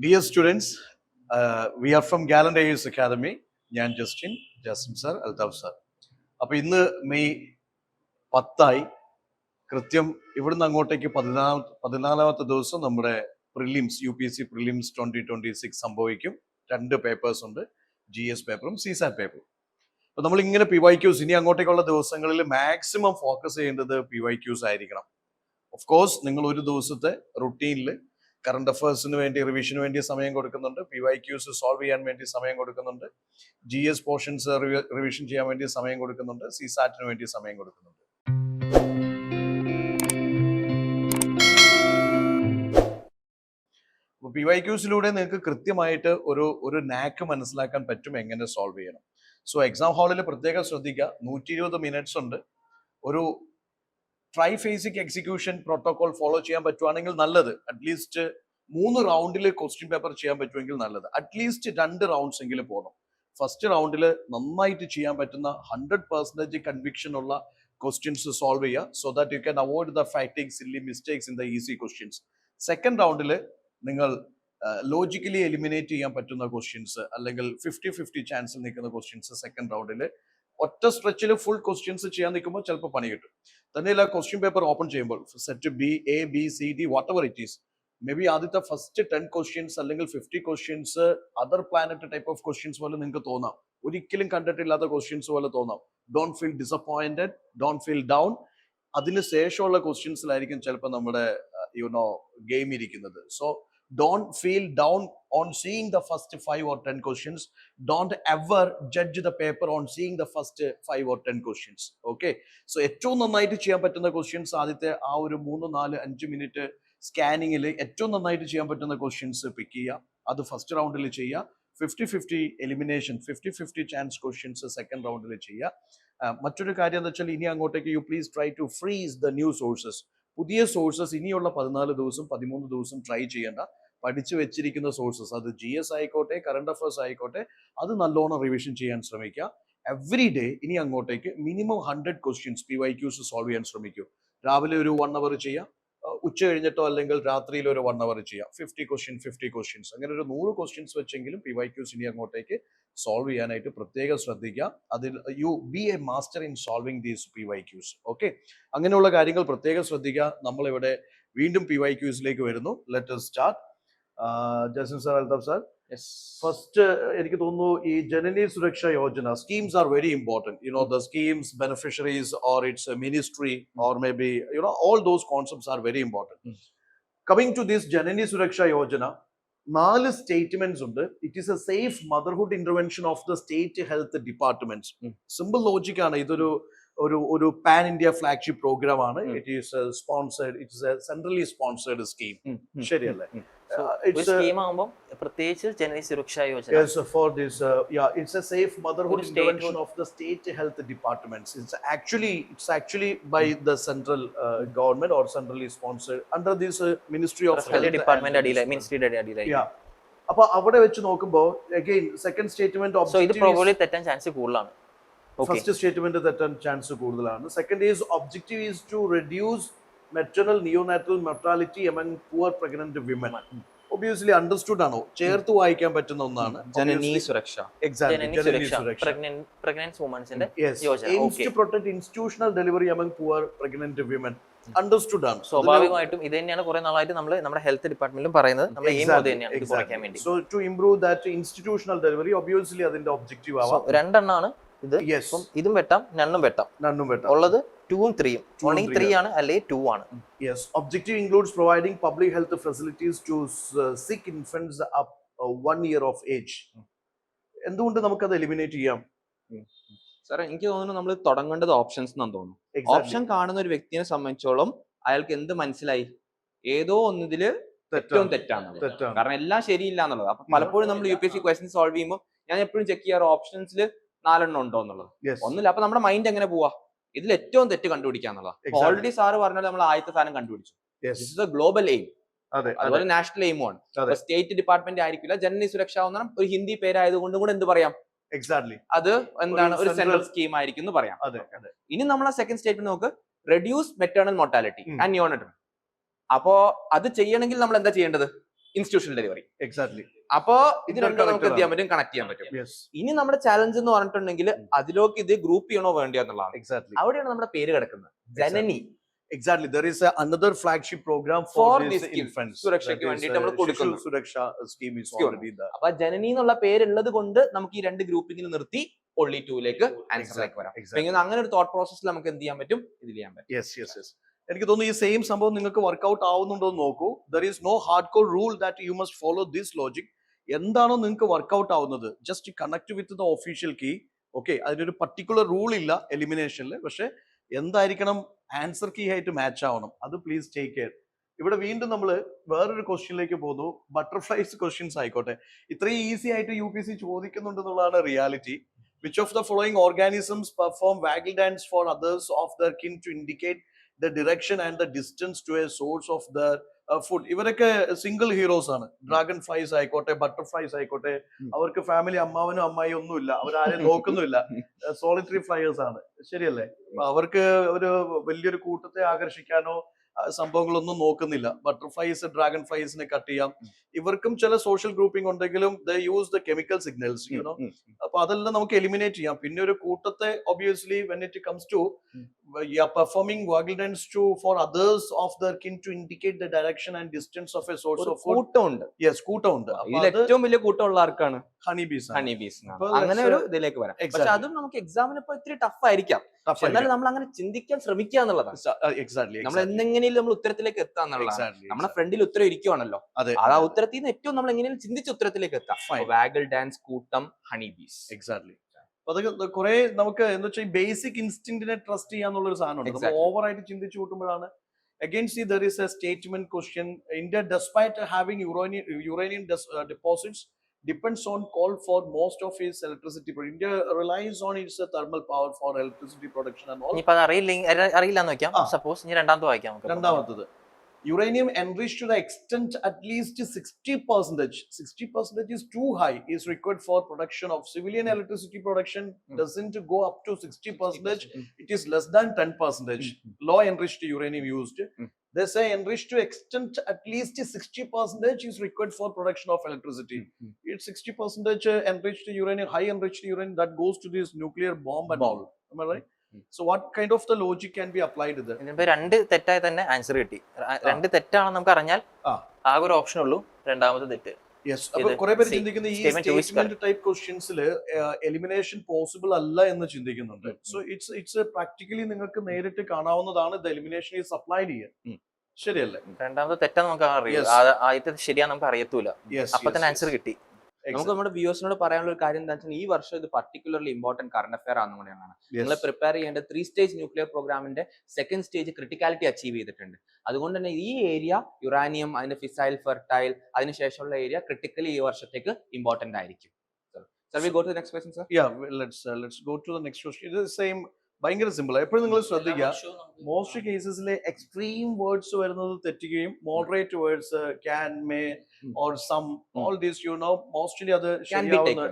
Dear students, we are from Gallant AIS Academy. ഞാൻ Justin sir, Altaf sir. അപ്പോൾ ഇന്ന് May 10 കൃത്യം ഇവിടുന്ന് അങ്ങോട്ടേക്ക് 14ാമത്തെ ദിവസം നമ്മുടെ പ്രിലിംസ് UPSC പ്രിലിംസ് 2026 സംഭവിക്കും. 2 പേപ്പേഴ്സ് ഉണ്ട്, GS പേപ്പറും CSAT പേപ്പറും. അപ്പോൾ നമ്മളിങ്ങനെ PYQs ഇനി അങ്ങോട്ടേക്കുള്ള ദിവസങ്ങളിൽ മാക്സിമം ഫോക്കസ് ചെയ്യേണ്ടത് PYQs ആയിരിക്കണം. ഓഫ് കോഴ്സ് നിങ്ങൾ ഒരു ദിവസത്തെ റുട്ടീനിൽ കറണ്ട് അഫയേഴ്സിന് വേണ്ടി റിവിഷന് വേണ്ടി സമയം കൊടുക്കുന്നുണ്ട്, PYQs സോൾവ് ചെയ്യാൻ വേണ്ടി സമയം കൊടുക്കുന്നുണ്ട്, GS പോർഷൻസ് റിവിഷൻ ചെയ്യാൻ വേണ്ടി സമയം കൊടുക്കുന്നുണ്ട്, CSATന് വേണ്ടി സമയം കൊടുക്കുന്നുണ്ട്. അപ്പോൾ PYQസിലൂടെ നിങ്ങൾക്ക് കൃത്യമായിട്ട് ഒരു നാക്ക് മനസ്സിലാക്കാൻ പറ്റും എങ്ങനെ സോൾവ് ചെയ്യണം. സോ എക്സാം ഹാളിൽ പ്രത്യേകം ശ്രദ്ധിക്കുക, 120 മിനിറ്റ്സ് ഉണ്ട്. ഒരു ട്രൈഫേസിക് എക്സിക്യൂഷൻ പ്രോട്ടോകോൾ ഫോളോ ചെയ്യാൻ പറ്റുവാണെങ്കിൽ നല്ലത്. അറ്റ്ലീസ്റ്റ് 3 റൗണ്ടിൽ ക്വസ്റ്റ്യൻ പേപ്പർ ചെയ്യാൻ പറ്റുമെങ്കിൽ നല്ലത്. അറ്റ്ലീസ്റ്റ് 2 റൗണ്ട്സ് എങ്കിലും പോകണം. ഫസ്റ്റ് റൗണ്ടിൽ നന്നായിട്ട് ചെയ്യാൻ പറ്റുന്ന 100% കൺവിക്ഷൻ ഉള്ള ക്വസ്റ്റ്യൻസ് സോൾവ് ചെയ്യുക, so that you can avoid the ഫാറ്റിക് silly mistakes in the easy questions. Second റൗണ്ടിൽ നിങ്ങൾ ലോജിക്കലി എലിമിനേറ്റ് ചെയ്യാൻ പറ്റുന്ന ക്വസ്റ്റ്യൻസ് അല്ലെങ്കിൽ 50-50 ചാൻസിൽ നിൽക്കുന്ന ക്വസ്റ്റ്യൻസ് സെക്കൻഡ് റൗണ്ടിൽ ഒറ്റ സ്ട്രെച്ചിൽ ഫുൾ ക്വസ്റ്റ്യൻസ് ചെയ്യാൻ നിൽക്കുമ്പോൾ ചിലപ്പോൾ പണി കിട്ടും. തന്നെയല്ല, ക്വസ്റ്റ്യൻ പേപ്പർ ഓപ്പൺ ചെയ്യുമ്പോൾ set B, A, B, C, D, what ever it is, may be ആദ്യത്തെ ഫസ്റ്റ് 10 ക്വസ്റ്റ്യൻസ് അല്ലെങ്കിൽ 50 questions other planet type of questions പോലെ നിങ്ങൾക്ക് തോന്നാം, ഒരിക്കലും കണ്ടിട്ടില്ലാത്ത ക്വസ്റ്റ്യൻസ് പോലെ തോന്നാം. Don't feel disappointed, don't feel down. അതിന് ശേഷമുള്ള ക്വസ്റ്റ്യൻസിലായിരിക്കും ചിലപ്പോൾ നമ്മുടെ ഗെയിം ഇരിക്കുന്നത്. So don't feel down on seeing the first 5 or 10 questions. Don't ever judge the paper on seeing the first 5 or 10 questions. Okay, so ഏറ്റവും നന്നായിട്ട് ചെയ്യാൻ പറ്റുന്ന ക്വസ്റ്റ്യൻസ് ആദ്യത്തെ ആ ഒരു 3-4-5 മിനിറ്റ് സ്കാനിങ്ങിൽ ഏറ്റവും നന്നായിട്ട് ചെയ്യാൻ പറ്റുന്ന ക്വസ്റ്റ്യൻസ് പിക്ക് ചെയ്യുക, അത് ഫസ്റ്റ് റൗണ്ടിൽ ചെയ്യുക. 50-50 എലിമിനേഷൻ, 50-50 ചാൻസ് ക്വസ്റ്റ്യൻസ് സെക്കൻഡ് റൗണ്ടിൽ ചെയ്യുക. മറ്റൊരു കാര്യം എന്താ വെച്ചാൽ, ഇനി അങ്ങോട്ടേക്ക് you please try to freeze the new sources. പുതിയ സോഴ്സസ് ഇനിയുള്ള 14 ദിവസം 13 ദിവസം ട്രൈ ചെയ്യേണ്ട. പഠിച്ചു വെച്ചിരിക്കുന്ന സോഴ്സസ്, അത് GS ആയിക്കോട്ടെ കറണ്ട് അഫയേഴ്സ് ആയിക്കോട്ടെ, അത് നല്ലോണം റിവിഷൻ ചെയ്യാൻ ശ്രമിക്കുക. എവറി ഡേ ഇനി അങ്ങോട്ടേക്ക് മിനിമം 100 ക്വസ്റ്റ്യൻസ് PYQs സോൾവ് ചെയ്യാൻ ശ്രമിക്കൂ. രാവിലെ ഒരു 1 അവർ ചെയ്യാം, ഉച്ച കഴിഞ്ഞിട്ടോ അല്ലെങ്കിൽ രാത്രിയിൽ ഒരു 1 അവർ ചെയ്യാം. 50 ക്വസ്റ്റ്യൻസ് അങ്ങനെ ഒരു 100 ക്വസ്റ്റ്യൻസ് വെച്ചെങ്കിലും PYQs ഇനി അങ്ങോട്ടേക്ക് സോൾവ് ചെയ്യാനായിട്ട് പ്രത്യേകം ശ്രദ്ധിക്കുക. അതിൽ you be a master in solving these PYQs. Okay, അങ്ങനെയുള്ള കാര്യങ്ങൾ പ്രത്യേകം ശ്രദ്ധിക്കുക. നമ്മളിവിടെ വീണ്ടും PYQസിലേക്ക് വരുന്നു. Let us start. Justin sir, Altaf sir, first എനിക്ക് തോന്നുന്നു ഈ Janani Suraksha Yojana schemes are very important. The schemes, beneficiaries, or it's a ministry, or maybe all those concepts are very important. Coming to this Janani Suraksha Yojana, 4 statements ഉണ്ട്. It is a safe motherhood intervention of the state health departments. Simple logic ആണ്. ഇതൊരു ഒരു pan India flagship programme ആണ്. It is sponsored, it is A centrally sponsored scheme. ശരിയല്ലേ? It's for this it's a safe motherhood intervention of the state health departments. It's actually by the central government or centrally sponsored under this Ministry of Health Department Ministry yeah. അപ്പൊ അവിടെ വെച്ച് നോക്കുമ്പോൾ again second statement so ഇത് probably തെറ്റാൻ chance കൂടുതലാണ്. First statement തെറ്റാൻ chance കൂടുതലാണ്. Second is objective is to reduce maternal neonatal mortality among poor pregnant women. Obviously understood ആണോ? ചേർത്ത് വായിക്കാൻ പറ്റുന്ന ഒന്നാണ് ജനനി സുരക്ഷ. Exactly, ജനനി സുരക്ഷ. Pregnant women's Yojana. Aims to protect institutional delivery among poor pregnant women. Understood ആണ്. സ്വാഭാവികമായിട്ടും ഇത് തന്നെയാണ് കുറെ നാളായിട്ട് നമ്മൾ നമ്മുടെ ഹെൽത്ത് ഡിപ്പാർട്ട്മെന്റിലും പറയുന്നത്. നമ്മുടെ എയിം അത് തന്നെയാണ്, ഇത് കുറയ്ക്കാൻ വേണ്ടി. So to improve that institutional delivery, obviously അതിന്റെ ഒബ്ജക്റ്റീവ് ആവാം. രണ്ടെണ്ണാണ് ഇത്. ഇതും വെട്ടാം, നണ്ണും വെട്ടാം. ഉള്ളത് 2ഉം 3ഉം. only 3 ആണ്, അല്ലെ 2 ആണ്. Yes, objective includes providing public health facilities to sick infants up 1 year of age. എന്തുകൊണ്ട് നമുക്കത് എലിമിനേറ്റ് ചെയ്യാം? സാറേ, എനിക്ക് തോന്നുന്നു നമ്മൾ തുടങ്ങേണ്ടത് ഓപ്ഷൻസ് എന്നാണ് തോന്നുന്നു. ഓപ്ഷൻ കാണുന്ന ഒരു വ്യക്തിയെ സംബന്ധിച്ചോളം അയാൾക്ക് എന്ത് മനസ്സിലായി? ഏതോ ഒന്നിതില് ഏറ്റവും തെറ്റാണ്. കാരണം എല്ലാം ശരിയില്ല എന്നുള്ളത്. അപ്പൊ പലപ്പോഴും നമ്മൾ UPSC ക്വസ്റ്റ്യൻ സോൾവ് ചെയ്യുമ്പോൾ ഞാൻ എപ്പോഴും ചെക്ക് ചെയ്യാറ് ഓപ്ഷൻസിൽ 4 ഉണ്ടോ എന്നുള്ളത്. ഒന്നില്ല. അപ്പൊ നമ്മുടെ മൈൻഡ് എങ്ങനെ പോവാ? ഇതിൽ ഏറ്റവും തെറ്റ് കണ്ടുപിടിക്കാന്നുള്ളത്. ഓൾറെഡി സാറ് പറഞ്ഞാൽ നമ്മൾ ആദ്യത്തെ സാധനം കണ്ടുപിടിച്ചു. This is A global aim. അതുപോലെ നാഷണൽ എയിമുമാണ്. സ്റ്റേറ്റ് ഡിപ്പാർട്ട്മെന്റ് ആയിരിക്കില്ല. ജനനി സുരക്ഷ എന്ന ഒരു ഹിന്ദി പേരായതുകൊണ്ടും കൂടെ എന്ത് പറയാം? എക്സാക്ട്ലി, അത് എന്താണ്, ഒരു സെൻട്രൽ സ്കീം ആയിരിക്കും എന്ന് പറയാം. ഇനി നമ്മളെ സെക്കൻഡ് സ്റ്റേറ്റ്മെന്റ് നോക്ക്, റെഡ്യൂസ് മെറ്റേണൽ മോർട്ടാലിറ്റി ആൻഡ് നിയോനറ്റൽ. അപ്പോ അത് ചെയ്യണമെങ്കിൽ നമ്മൾ എന്താ ചെയ്യേണ്ടത്? Institution delivery. എക്സാക്ട്ലി. അപ്പോ ഇത് രണ്ടും നമുക്ക് എന്ത് ചെയ്യാൻ പറ്റും, കണക്ട് ചെയ്യാൻ പറ്റും. ഇനി നമ്മുടെ ചാലഞ്ച് എന്ന് പറഞ്ഞിട്ടുണ്ടെങ്കിൽ അതിലേക്ക് ഇത് ഗ്രൂപ്പ് ചെയ്യണോ വേണ്ടിയോ എന്നുള്ളതാണ്. എക്സാക്ട്ലി. അവിടെയാണ് നമ്മുടെ പേര് കിടക്കുന്നത്, ജനനി. Exactly. There is another flagship program for this infants. സുരക്ഷയ്ക്ക് വേണ്ടിയിട്ട് നമ്മൾ കൊടുക്കുന്നു. സുരക്ഷ scheme is Scheme. already there. അപ്പൊ ജനനി എന്നുള്ള പേരുള്ളത് കൊണ്ട് നമുക്ക് ഈ രണ്ട് ഗ്രൂപ്പിംഗിൽ നിർത്തി only 2ലേക്ക് ആൻസറിലേക്ക് വരാം. അങ്ങനെ ഒരു തോട്ട് പ്രോസസ്സിൽ നമുക്ക് എന്ത് ചെയ്യാൻ പറ്റും, ഇത് ചെയ്യാൻ പറ്റും. Yes. എനിക്ക് തോന്നുന്നു ഈ സെയിം സംഭവം നിങ്ങൾക്ക് വർക്ക്ഔട്ട് ആവുന്നുണ്ടോ എന്ന് നോക്കൂ. There is no hardcore rule that you must follow this logic. എന്താണോ നിങ്ങൾക്ക് വർക്ക്ഔട്ട് ആവുന്നത്, just connect with the official key. Okay, അതിനൊരു പർട്ടിക്കുലർ റൂൾ ഇല്ല എലിമിനേഷനിൽ. പക്ഷെ എന്തായിരിക്കണം, ആൻസർ കീ ആയിട്ട് മാച്ച് ആവണം. അത് പ്ലീസ് ടേക്ക് കെയർ. ഇവിടെ വീണ്ടും നമ്മൾ വേറൊരു ക്വസ്റ്റ്യനിലേക്ക് പോകുന്നു. ബട്ടർഫ്ലൈസ് ക്വസ്റ്റ്യൻസ് ആയിക്കോട്ടെ, ഇത്രയും ഈസി ആയിട്ട് UPSC ചോദിക്കുന്നുണ്ടെന്നുള്ളതാണ് reality. Which of the following organisms perform waggle dance for others of their kin to indicate the direction and the distance to a source of their food? ഇവരൊക്കെ single heroes ആണ്. Dragon flies ആയിക്കോട്ടെ, butterflies ആയിക്കോട്ടെ, അവർക്ക് family അമ്മാവനും അമ്മായി ഒന്നുമില്ല, അവരാരെയും നോക്കുന്നുമില്ല, solitary Flyers ആണ്. ശരിയല്ലേ? അവർക്ക് ഒരു വലിയൊരു കൂട്ടത്തെ ആകർഷിക്കാനോ സംഭവങ്ങളൊന്നും നോക്കുന്നില്ല. ബട്ടർഫ്ലൈസ് ഡ്രാഗൺ ഫ്ലൈസിനെ കട്ട് ചെയ്യാം. ഇവർക്കും ചില സോഷ്യൽ ഗ്രൂപ്പിംഗ് ഉണ്ടെങ്കിലും they use the chemical signals, you know. അപ്പൊ അതെല്ലാം നമുക്ക് എലിമിനേറ്റ് ചെയ്യാം. പിന്നെ ഒരു കൂട്ടത്തെ obviously when it comes to performing waggle dance to for others of their kin to indicate the direction and distance of a source of food. കൂട്ടമുണ്ട്. Yes, കൂട്ടമുണ്ട്. ഇതിൽ ഏറ്റവും വലിയ കൂട്ടമുള്ള ആർക്കാണ്? ഹണി ബീസ്. അങ്ങനെ ഒരു ഇതിലേക്ക് വരാം. പക്ഷെ അതും നമുക്ക് എക്സാമിന് ഇപ്പൊ ഇത്തിരി ടഫ് ആയിരിക്കാം. എന്നാലും നമ്മൾ അങ്ങനെ ചിന്തിക്കാൻ ശ്രമിക്കുക എന്നുള്ളതാണ്. എക്സാക്ട്ലി. നമ്മൾ എന്തെങ്കിലും നമ്മൾ ഉത്തരത്തിലേക്ക് എത്താം എന്നുള്ളതാണ്. നമ്മുടെ ഫ്രണ്ടിൽ ഉത്തരം ഇരിക്കുവാണല്ലോ, ആ ഉത്തരത്തിൽ നിന്ന് ഏറ്റവും നമ്മൾ എങ്ങനെയും ചിന്തിച്ച് ഉത്തരത്തിലേക്ക് എത്താം. വാഗിൾ ഡാൻസ്, കൂട്ടം, ഹണി ബീസ്. എക്സാക്ട്ലി. അതൊക്കെ കുറെ നമുക്ക് എന്താ വെച്ചാൽ ബേസിക് ഇൻസ്റ്റിങ്ക്റ്റിനെ ട്രസ്റ്റ് ചെയ്യാന്നുള്ള ഒരു സാധനമുണ്ട്. ഓവറായിട്ട് ചിന്തിച്ചു കൂട്ടുമ്പോഴാണ്. Again, see, there is a statement question. India, despite having uranium deposits, depends on coal for most of its electricity. India relies on its thermal power for electricity production and all. ഇനിയിപ്പോ അത് അറിയില്ലെന്ന് വെക്കാം. Suppose ഇനി രണ്ടാമത്തെ വായിക്കാം നമുക്ക്. രണ്ടാമത്തത്, uranium enriched to the extent at least 60%. 60% is too high, is required for production of civilian electricity production. Doesn't go up to 60%. It is less than 10%. Low enriched uranium used. They say enriched to extent at least 60% is required for production of electricity. It's 60% enriched uranium, high enriched uranium that goes to this nuclear bomb and all. Am I right? So what kind of the logic can be applied there? ഇതിപ്പോ രണ്ട് തെറ്റായി തന്നെ answer കിട്ടി. രണ്ട് തെറ്റാണെന്ന് നമുക്ക് അറിഞ്ഞാൽ ആകെ ഒരു ഓപ്ഷൻ ഉള്ളൂ, രണ്ടാമത്തെ തെറ്റ്. Yes. അപ്പൊ കുറെ പേര് ചിന്തിക്കുന്ന ഈ സ്റ്റേറ്റ്മെന്റ് ടൈപ്പ് ക്വസ്റ്റ്യൻസിൽ എലിമിനേഷൻ പോസിബിൾ അല്ല എന്ന് ചിന്തിക്കുന്നുണ്ട്. സോ ഇറ്റ്സ് പ്രാക്ടിക്കലി നിങ്ങൾക്ക് നേരിട്ട് കാണാവുന്നതാണ്. The elimination is applied here. ശരിയല്ലേ? രണ്ടാമത്തെ തെറ്റാ നമുക്ക് അറിയാം, ആദ്യത്തെ ശരിയാ നമുക്ക് അറിയത്തൂല. അപ്പൊ തന്നെ ആൻസർ കിട്ടി. നമുക്ക് നമ്മുടെ വ്യൂവേഴ്സിനോട് പറയാനുള്ള ഒരു കാര്യം എന്താ വെച്ചാൽ, ഈ വർഷം ഇത് പർട്ടിക്കുലർലി ഇമ്പോർട്ടന്റ് കറണ്ട് അഫെയർ ആണെന്ന് കൂടെയാണ്. നിങ്ങൾ പ്രിപ്പയർ ചെയ്യേണ്ട 3 സ്റ്റേജ് ന്യൂക്ലിയർ പ്രോഗ്രാമിന്റെ സെക്കൻഡ് സ്റ്റേജ് ക്രിട്ടിക്കാലിറ്റി അച്ചീവ് ചെയ്തിട്ടുണ്ട്. അതുകൊണ്ട് തന്നെ ഈ ഏരിയ യുറാനിയം, അതിന്റെ ഫിസൈൽ, ഫെർട്ടൈൽ, അതിനുശേഷമുള്ള ഏരിയ ക്രിട്ടിക്കലി ഈ വർഷത്തേക്ക് ഇമ്പോർട്ടന്റ് ആയിരിക്കും. Shall we go to the next question, sir? Yeah, let's go to the next question. It is the same. ഭയങ്കര സിമ്പിൾ. എപ്പോഴും നിങ്ങൾ ശ്രദ്ധിക്കുക, മോസ്റ്റ് കേസസിലെ എക്സ്ട്രീം വേർഡ്സ് വരുന്നത് തെറ്റുകയും moderate words can, may or some, all these you know mostly അത് ശരിയാവുന്ന.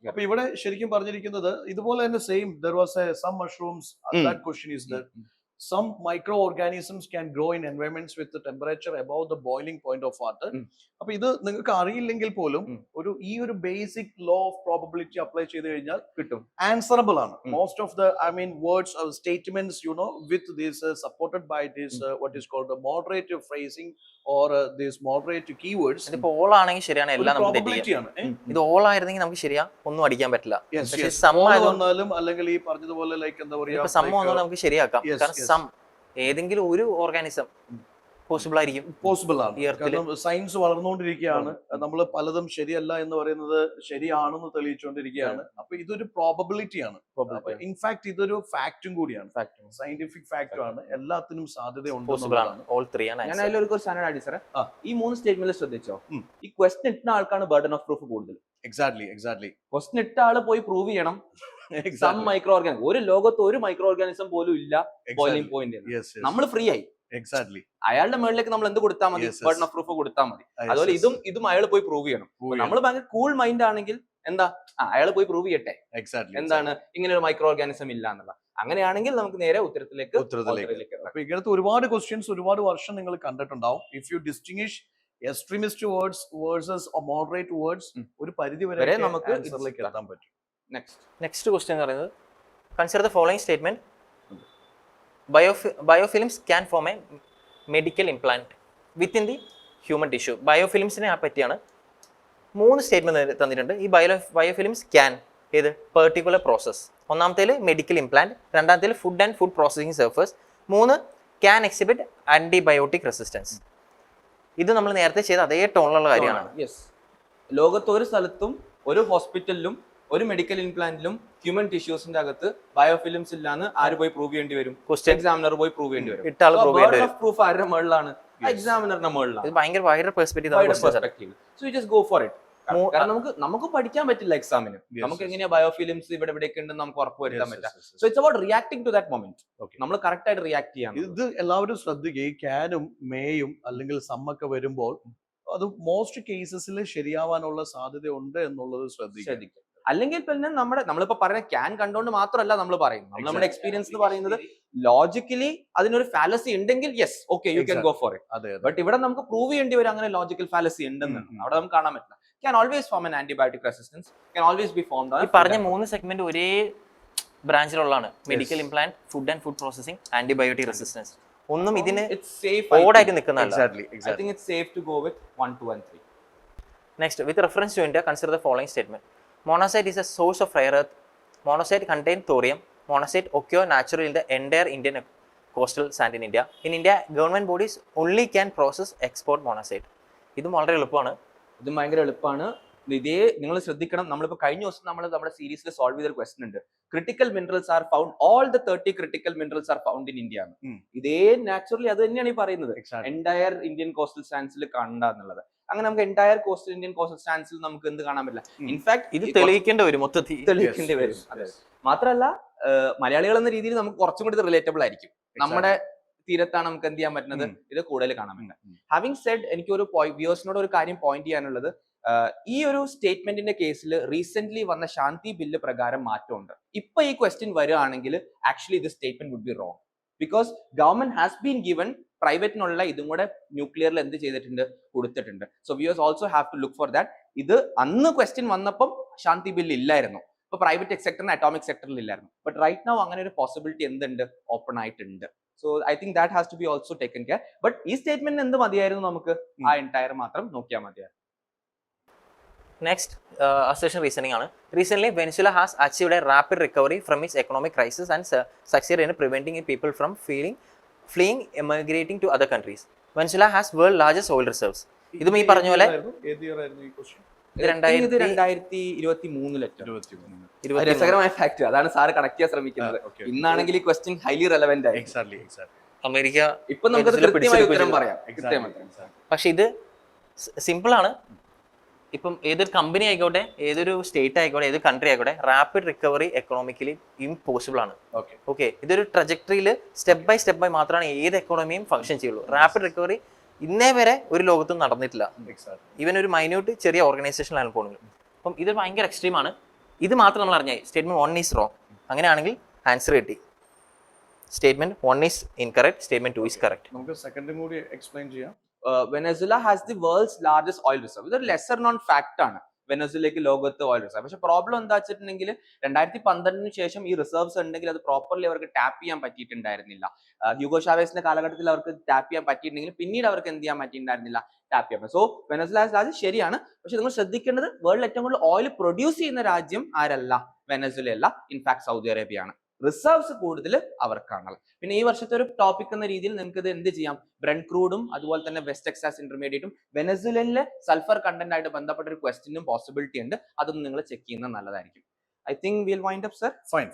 അപ്പൊ ഇവിടെ ശരിക്കും പറഞ്ഞിരിക്കുന്നത് ഇതുപോലെ തന്നെ same. There was some mushrooms. That question is there. Some microorganisms can grow in environments with the temperature above the boiling point of water. അപ്പൊ ഇത് നിങ്ങൾക്ക് അറിയില്ലെങ്കിൽ പോലും ഈ ഒരു basic law of probability apply ചെയ്ത് കഴിഞ്ഞാൽ കിട്ടും. ആൻസറബിൾ ആണ് most of the words statements, you know, with this supported by this what is called moderate phrasing or this moderate keywords. ഇതിപ്പോ ഓൾ ആണെങ്കിൽ ശരിയാണ്, എല്ലാം ഇത് ഓൾ ആയിരുന്നെങ്കിൽ നമുക്ക് ശരിയാ ഒന്നും അടിക്കാൻ പറ്റില്ല. വന്നാലും അല്ലെങ്കിൽ ഈ പറഞ്ഞതുപോലെ ലൈക്ക് എന്താ പറയാ, സം വന്നാൽ നമുക്ക് ശരിയാക്കാം. കാരണം സം ഏതെങ്കിലും ഒരു ഓർഗാനിസം പോസിബിൾ ആയിരിക്കും. പോസിബിൾ ആണ്. കാരണം സയൻസ് വളർന്നുകൊണ്ടിരിക്കുകയാണ്. നമ്മൾ പലതും ശരിയല്ല എന്ന് പറയുന്നത് ശരിയാണെന്ന് തെളിയിച്ചുകൊണ്ടിരിക്കുകയാണ്. അപ്പൊ ഇതൊരു പ്രോബബിലിറ്റി ആണ്. ഇൻഫാക്ട് ഇതൊരു ഫാക്റ്റും കൂടിയാണ്. സയന്റിഫിക് ഫാക്റ്റും ആണ്. എല്ലാത്തിനും സാധ്യത ഉണ്ട്. ഞാൻ അതിലൊരു സാധനം ആഡ് സാറേ, ഈ 3 സ്റ്റേറ്റ്മെന്റിൽ ശ്രദ്ധിച്ചോ, ഈ ക്വസ്റ്റ്യൻ ഇട്ട ആൾക്കാണ് ബർഡൻ ഓഫ് പ്രൂഫ് കൂടുതൽ. എക്സാക്ട്ലി. ക്വസ്റ്റ്യൻ ഇട്ട ആള് പോയി പ്രൂവ് ചെയ്യണം. സം മൈക്രോ ഓർഗാനിസം, ഒരു ലോകത്ത് ഒരു മൈക്രോ ഓർഗാനിസം പോലും ഇല്ല ബോയിലിംഗ് പോയിന്റ്. നമ്മൾ ഫ്രീ ആയി. എക്സാക്ട്ലി. അയാളുടെ മേളിലേക്ക് നമ്മൾ എന്ത് കൊടുത്താൽ മതി? ബർഡൻ ഓഫ് പ്രൂഫ് കൊടുത്താൽ മതി. അതുപോലെ ഇതും അയാൾ പോയി പ്രൂവ് ചെയ്യണം. നമ്മൾ ഭയങ്കര കൂൾ മൈൻഡ് ആണെങ്കിൽ എന്താ, അയാൾ പോയി പ്രൂവ് ചെയ്യട്ടെ എന്താണ് ഇങ്ങനെ ഒരു മൈക്രോ ഓർഗാനിസം ഇല്ല എന്നുള്ള. അങ്ങനെയാണെങ്കിൽ നമുക്ക് നേരെ ഉത്തരത്തിലേക്ക്. അപ്പൊ ഇങ്ങനത്തെ ഒരുപാട് ക്വസ്റ്റ്യൻസ് ഒരുപാട് വർഷം നിങ്ങൾ കണ്ടിട്ടുണ്ടാവും. If you distinguish extremist words versus moderate words ഒരു പരിധി വരെ വരെ നമുക്ക് ആൻസറിലേക്ക് എത്താൻ പറ്റും. നെക്സ്റ്റ് ക്വസ്റ്റ്യൻ എന്ന് പറയുന്നത് consider the following statement biofilms can form a medical implant within the human tissue. ബയോഫിലിംസിനെ പറ്റിയാണ് 3 സ്റ്റേറ്റ്മെന്റ് തന്നിട്ടുണ്ട്. ഈ ബയോഫിലിംസ് ക്യാൻ ഏത് പെർട്ടിക്കുലർ പ്രോസസ്, ഒന്നാമത്തേൽ മെഡിക്കൽ ഇംപ്ലാന്റ്, രണ്ടാമത്തേൽ food and food processing surface, 3 can exhibit antibiotic resistance. ഇത് നമ്മൾ നേരത്തെ ചെയ്ത അതേ ടോണിലുള്ള കാര്യമാണ്. യെസ്, ലോകത്ത് ഒരു സ്ഥലത്തും ഒരു ഹോസ്പിറ്റലിലും ഒരു മെഡിക്കൽ ഇംപ്ലാന്റിലും ഹ്യൂമൻ ടിഷ്യൂസിന്റെ അകത്ത് ബയോഫിലിംസ് ഇല്ലാന്ന് ആര് പോയി പ്രൂവ് ചെയ്യേണ്ടി വരും? എക്സാമിനർ പോയി പ്രൂവ് ചെയ്യേണ്ടി വരും. പ്രൂഫ് ആരുടെ മുകളിലാണ്? എക്സാമിനറിന്റെ മുകളിലാണ്. ഇത് ഭയങ്കര wider perspective. So you just go for it. കാരണം നമുക്ക് പഠിക്കാൻ പറ്റില്ല എക്സാമിന്. നമുക്ക് എങ്ങനെയാ ബയോഫിലിംസ് ഇവിടെ ഇവിടെയൊക്കെ ഉണ്ടെന്ന് നമുക്ക് ഉറപ്പ് വരുത്താൻ പറ്റില്ല. So it's about reacting to that moment. നമ്മൾ കറക്റ്റ് ആയിട്ട് റിയാക്ട് ചെയ്യാം. ഇത് എല്ലാവരും ശ്രദ്ധിക്കുക. ഈ ക്യാനും മേയും അല്ലെങ്കിൽ സമ്മൊക്കെ വരുമ്പോൾ അത് മോസ്റ്റ് കേസസിൽ ശരിയാവാനുള്ള സാധ്യത ഉണ്ട് എന്നുള്ളത് ശ്രദ്ധിക്കുക. അല്ലെങ്കിൽ പിന്നെ നമ്മളിപ്പോ പറയുന്ന ക്യാൻ കണ്ടുകൊണ്ട് മാത്രമല്ല നമ്മൾ പറയുന്നത്. നമ്മുടെ എക്സ്പീരിയൻസ് എന്ന് പറയുന്നത് ലോജിക്കലി അതിനൊരു ഫാലസി ഉണ്ടെങ്കിൽ yes okay you can go for it. But ഇവിടെ നമുക്ക് പ്രൂവ് ചെയ്യേണ്ടി വരും അങ്ങനെ ലോജിക്കൽ ഫാലസി ഉണ്ടെന്ന്. അവിടെ നമുക്ക് കാണാൻ പറ്റില്ല. Can always form an antibiotic resistance, can always be formed. ഈ പറഞ്ഞ 3 സെഗ്മെന്റ് ഒരേ ബ്രാഞ്ചിലുള്ളതാണ്. Medical implant, food and food processing, antibiotic resistance. ഒന്നും ഇതിന് ഓടായിട്ട് നിൽക്കുന്നതല്ല. I think it's safe to go with 1, 2 and 3. Next, with reference to India, consider the following statement. Monazite is a source of rare earth. Monazite contains thorium. Monazite occur naturally in the entire Indian coastal sand in India. In India, government bodies only can process export monazite. ഇതും വളരെ എളുപ്പമാണ്. ഇത് ഭയങ്കര എളുപ്പമാണ്. ഇതേ നിങ്ങൾ ശ്രദ്ധിക്കണം. നമ്മളിപ്പോ കഴിഞ്ഞ ദിവസം നമ്മുടെ സീരീസിൽ സോൾവ് ചെയ്ത ക്വസ്റ്റൻ ഉണ്ട്. Critical minerals are found, all the 30 critical minerals are found in India. ഇതേ നാച്ചുറലി അത് തന്നെയാണ് ഈ പറയുന്നത്. എൻറ്റയർ ഇന്ത്യൻ കോസ്റ്റൽ സ്റ്റാൻഡ്സിൽ കണ്ടെന്നുള്ളത്. അങ്ങനെ നമുക്ക് എൻറ്റയർ ഇന്ത്യൻ കോസ്റ്റൽ സ്റ്റാൻഡ്സിൽ നമുക്ക് എന്ത് കാണാൻ പറ്റില്ല. ഇൻഫാക്ട് ഇത് തെളിയിക്കേണ്ടി വരും, മൊത്തത്തിൽ തെളിയിക്കേണ്ടി വരും. മാത്രമല്ല മലയാളികൾ എന്ന രീതിയിൽ നമുക്ക് കുറച്ചും കൂടി റിലേറ്റബിൾ ആയിരിക്കും. നമ്മുടെ തീരത്താണ് നമുക്ക് എന്ത് ചെയ്യാൻ പറ്റുന്നത്, ഇത് കൂടുതൽ കാണാൻ പറ്റുന്നത്. ഹാവിംഗ് സെഡ്, എനിക്ക് ഒരു വ്യൂവേഴ്സിനോട് ഒരു കാര്യം പോയിന്റ് ചെയ്യാനുള്ളത്, ഈ ഒരു സ്റ്റേറ്റ്മെന്റിന്റെ കേസിൽ റീസെന്റ് വന്ന ശാന്തി ബില്ല് പ്രകാരം മാറ്റമുണ്ട്. ഇപ്പൊ ഈ ക്വസ്റ്റ്യൻ വരികയാണെങ്കിൽ ആക്ച്വലി ഇത് statement would be wrong. Because government has been given പ്രൈവറ്റിനുള്ള ഇതും കൂടെ ന്യൂക്ലിയറിൽ എന്ത് ചെയ്തിട്ടുണ്ട്, കൊടുത്തിട്ടുണ്ട്. So viewers also have to look for that. ഇത് അന്ന് ക്വസ്റ്റ്യൻ വന്നപ്പം ശാന്തി ബില്ല് ഇല്ലായിരുന്നു. ഇപ്പൊ പ്രൈവറ്റ് സെക്ടറിന് അറ്റോമിക് സെക്ടറിൽ ഇല്ലായിരുന്നു. ബട്ട് റൈറ്റ് നൗ അങ്ങനെ ഒരു പോസിബിലിറ്റി എന്തുണ്ട്, ഓപ്പൺ ആയിട്ടുണ്ട്. So I think that has to be also taken care. But ഈ സ്റ്റേറ്റ്മെന്റ് എന്ത് മതിയായിരുന്നു, നമുക്ക് ആ എൻറ്റയർ മാത്രം നോക്കിയാൽ മതിയായിരുന്നു. നെക്സ്റ്റ് അസേഷൻ റീസണിംഗ് ആണ്. Recent Venezuela has achieved A rapid recovery from it's economic crisis and succeed in preventing people from fleeing emigrating to other countries. Venezuela has world largest oil reserves. ഇതും ഈ പറഞ്ഞ പോലെ 2023 രസകരമായ fact അതാണ് sir connect ചെയ്യാൻ ശ്രമിക്കുന്നത്. ഇന്നാണെങ്കിൽ ഈ ക്വസ്റ്റ്യൻ ഹൈലി റെലവെന്റ് ആയി. അമേരിക്ക ഇപ്പൊ നമുക്ക് കൃത്യമായ ഉത്തരം പറയാം. പക്ഷെ ഇത് സിമ്പിൾ ആണ്. ഇപ്പം ഏതൊരു കമ്പനി ആയിക്കോട്ടെ, ഏതൊരു സ്റ്റേറ്റ് ആയിക്കോട്ടെ, ഏതൊരു കൺട്രി ആയിക്കോട്ടെ, റാപ്പിഡ് റിക്കവറി എക്കണോമിക്കലി ഇംപോസിബിൾ ആണ്. ഓക്കെ, ഇതൊരു ട്രജക്ടറിയിൽ സ്റ്റെപ്പ് ബൈ മാത്രമാണ് ഏത് എക്കോണമിയും ഫംഗ്ഷൻ ചെയ്യുള്ളൂ. റാപ്പിഡ് റിക്കവറി ഇന്നേ വരെ ഒരു ലോകത്തും നടന്നിട്ടില്ല. ഈവൻ ഒരു മൈന്യൂട്ട് ചെറിയ ഓർഗനൈസേഷനിലാണ് പോകുന്നത്. അപ്പം ഇത് ഭയങ്കര എക്സ്ട്രീം ആണ്. ഇത് മാത്രം നമ്മൾ അറിഞ്ഞാൽ സ്റ്റേറ്റ്മെന്റ് 1 ഈസ് റോങ്. അങ്ങനെയാണെങ്കിൽ ആൻസർ കിട്ടി. Statement 1 is incorrect, statement 2 is correct. നമുക്ക് സെക്കൻഡും കൂടി എക്സ്പ്ലെയിൻ ചെയ്യാം. Venezuela has the world's largest oil reserve. ഇതൊരു ലെസർ നോൺ ഫാക്ട് ആണ്, വെനസ്വലയ്ക്ക് ലോകത്ത് ഓയിൽ റിസർവ്. പക്ഷെ പ്രോബ്ലം എന്താ വെച്ചിട്ടുണ്ടെങ്കിൽ 2012 ശേഷം ഈ റിസർവ്സ് ഉണ്ടെങ്കിൽ അത് പ്രോപ്പർലി അവർക്ക് ടാപ്പ് ചെയ്യാൻ പറ്റിയിട്ടുണ്ടായിരുന്നില്ല. ഹ്യൂഗോ ഷാവേസിന്റെ കാലഘട്ടത്തിൽ അവർക്ക് ടാപ്പ് ചെയ്യാൻ പറ്റിയിട്ടുണ്ടെങ്കിൽ പിന്നീട് അവർക്ക് എന്ത് ചെയ്യാൻ പറ്റിയിട്ടുണ്ടായിരുന്നില്ല, ടാപ്പ് ചെയ്യാൻ. സോ വെനസ്വല രാജ്യം ശരിയാണ്. പക്ഷെ നിങ്ങൾ ശ്രദ്ധിക്കേണ്ടത് വേൾഡിൽ ഏറ്റവും കൂടുതൽ ഓയിൽ പ്രൊഡ്യൂസ് ചെയ്യുന്ന രാജ്യം ആരല്ല, വെനസ്വല അല്ല, ഇൻഫാക്ട് സൗദി അറേബ്യ ആണ്. റിസർവ്സ് കൂടുതൽ അവർക്കാണല്ലോ. പിന്നെ ഈ വർഷത്തെ ഒരു ടോപ്പിക് എന്ന രീതിയിൽ നിങ്ങൾക്ക് ഇത് എന്ത് ചെയ്യാം, ബ്രെന്റ് ക്രൂഡും അതുപോലെ തന്നെ വെസ്റ്റ് ടെക്സാസ് ഇന്റർമീഡിയറ്റും വെനസ്വലയിലെ സൾഫർ കണ്ടന്റ് ആയിട്ട് ബന്ധപ്പെട്ട ഒരു ക്വസ്റ്റ്യനും പോസിബിലിറ്റി ഉണ്ട്. അതൊന്നും നിങ്ങൾ ചെക്ക് ചെയ്യുന്നത് നല്ലതായിരിക്കും. I think will wind up sir. Fine.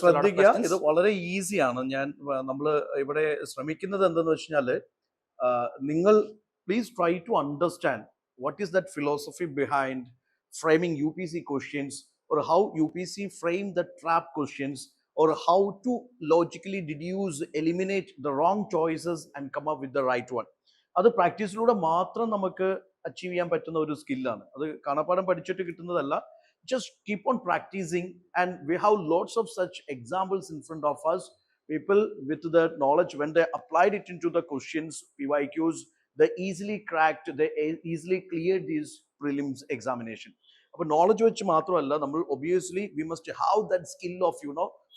ശ്രദ്ധിക്കുക, ഇത് വളരെ ഈസിയാണ്. നമ്മൾ ഇവിടെ ശ്രമിക്കുന്നത് എന്തെന്ന് വെച്ചാല്, നിങ്ങൾ please try to understand what is that philosophy behind framing UPC questions, or how UPC frame the trap questions, or how to logically deduce, eliminate the wrong choices and come up with the right one. അത് പ്രാക്ടീസിലൂടെ മാത്രം നമുക്ക് achieve ചെയ്യാൻ പറ്റുന്ന ഒരു സ്കില്ലാണ്. അത് കാണാപ്പാഠം പഠിച്ചിട്ട് കിട്ടുന്നതല്ല. Just keep on practicing, and we have lots of such examples in front of us. People with the knowledge, when they applied it into the questions, PYQs, they easily cracked, they easily cleared these prelims examination. അപ്പോൾ knowledge വെച്ച് മാത്രമല്ല, നമ്മൾ obviously we must have that skill of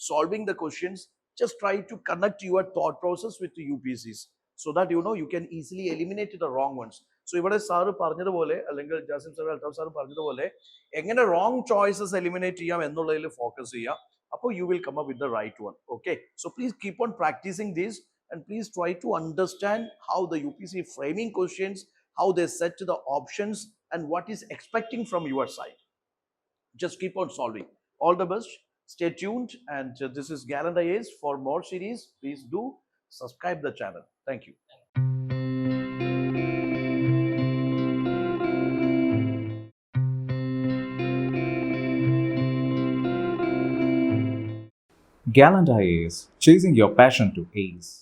solving the questions. Just try to connect your thought process with UPSCs so that you can easily eliminate the wrong ones. So ഇവിടെ sir പറഞ്ഞതുപോലെ, അല്ലെങ്കിൽ Jasim sir, Althaf sir പറഞ്ഞതുപോലെ, എങ്ങനെ wrong choices eliminate ചെയ്യാം എന്നുള്ളതിൽ focus ചെയ്യാം. അപ്പോൾ you will come up with the right one. Okay, so please keep on practicing this, and please try to understand how the UPSC framing questions, how they set the options, and what is expecting from your side. Just keep on solving. All the best. Stay tuned, and this is Gallant IAS. For more series, please do subscribe the channel. Thank you. Gallant IAS, chasing your passion to ace.